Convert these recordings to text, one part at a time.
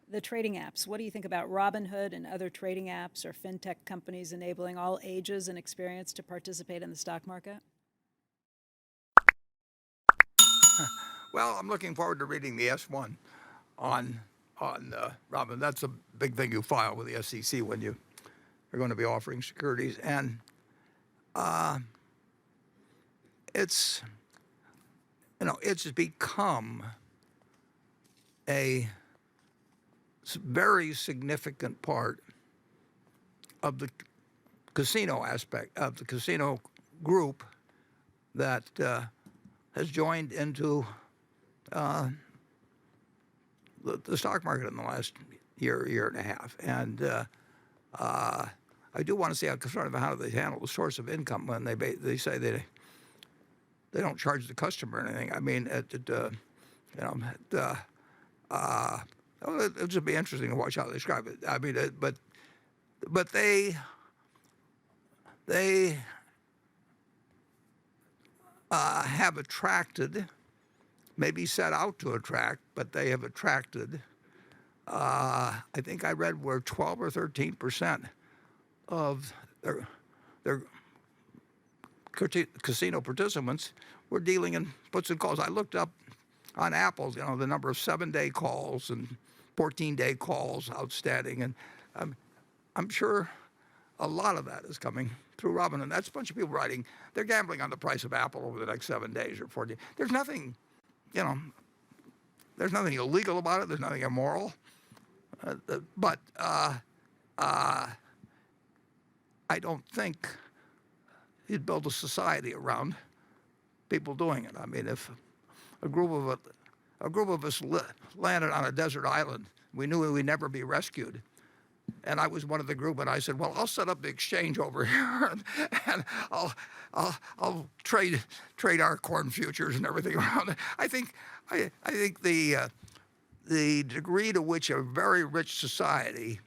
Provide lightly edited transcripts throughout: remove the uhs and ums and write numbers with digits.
the trading apps. What do you think about Robinhood and other trading apps or fintech companies enabling all ages and experience to participate in the stock market? Well, I'm looking forward to reading the S1 on Robin. That's a big thing you file with the SEC when you are going to be offering securities, and it's it's become a very significant part of the casino aspect of the casino group that has joined into the stock market in the last year and a half. And I do want to see how they handle the source of income when they say they don't charge the customer anything. I mean, it'll just be interesting to watch how they describe it. I mean, but they have attracted, maybe set out to attract, but they have attracted. I think I read where 12 or 13% of their casino participants were dealing in puts and calls. I looked up on Apple, the number of 7-day calls and 14-day calls outstanding, and I'm sure a lot of that is coming through Robinhood. That's a bunch of people writing. They're gambling on the price of Apple over the next 7 days or 14 days. There's nothing, there's nothing illegal about it. There's nothing immoral. But I don't think you'd build a society around people doing it. I mean, if a group of us landed on a desert island, we knew we'd never be rescued, and I was one of the group, and I said, well, I'll set up the exchange over here, and I'll trade our corn futures and everything around it. I think the degree to which a very rich society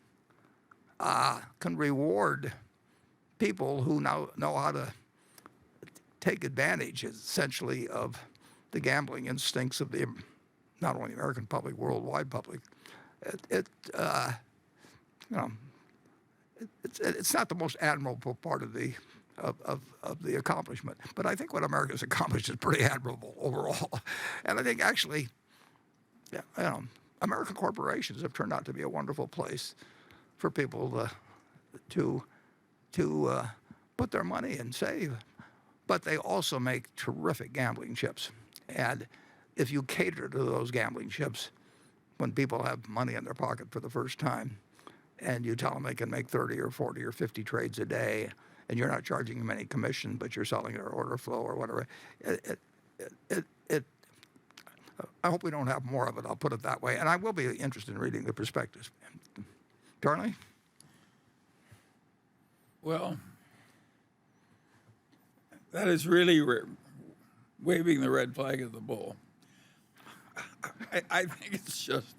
can reward people who now know how to take advantage, essentially, of the gambling instincts of not only the American public, worldwide public. It's not the most admirable part of the accomplishment, but I think what America's accomplished is pretty admirable overall. And I think actually, American corporations have turned out to be a wonderful place for people to put their money and save. But they also make terrific gambling chips. And if you cater to those gambling chips when people have money in their pocket for the first time, and you tell them they can make 30 or 40 or 50 trades a day, and you're not charging them any commission, but you're selling their order flow or whatever, I hope we don't have more of it, I'll put it that way. And I will be interested in reading the prospectus. Charlie? Well, that is really waving the red flag of the bull. I think it's just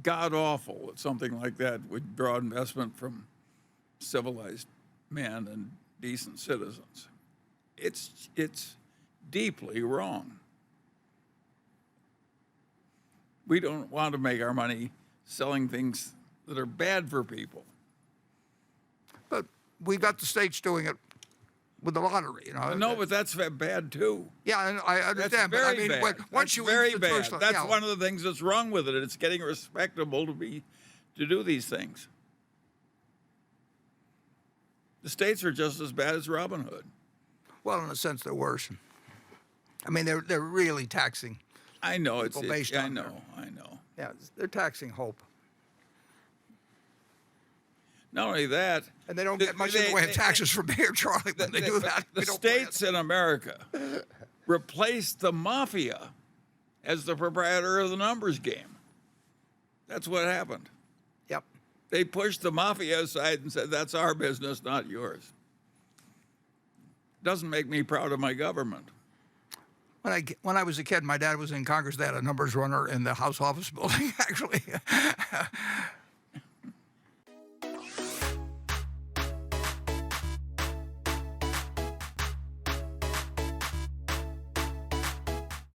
god-awful that something like that would draw investment from civilized men and decent citizens. It's deeply wrong. We don't want to make our money selling things that are bad for people. But we've got the states doing it with the lottery, No, but that's bad too. Yeah, I understand. That's very but I mean, bad. Once you very bad. That's yeah. one of the things that's wrong with it. It's getting respectable to do these things. The states are just as bad as Robinhood. Well, in a sense, they're worse. I mean, they're really taxing. I know people based on I know. Yeah, they're taxing hope. Not only that, and they don't get much in the way of taxes from here, Charlie. When they do that, the states in America replaced the mafia as the proprietor of the numbers game. That's what happened. Yep. They pushed the mafia aside and said, "That's our business, not yours." Doesn't make me proud of my government. When I was a kid, my dad was in Congress. They had a numbers runner in the House office building, actually.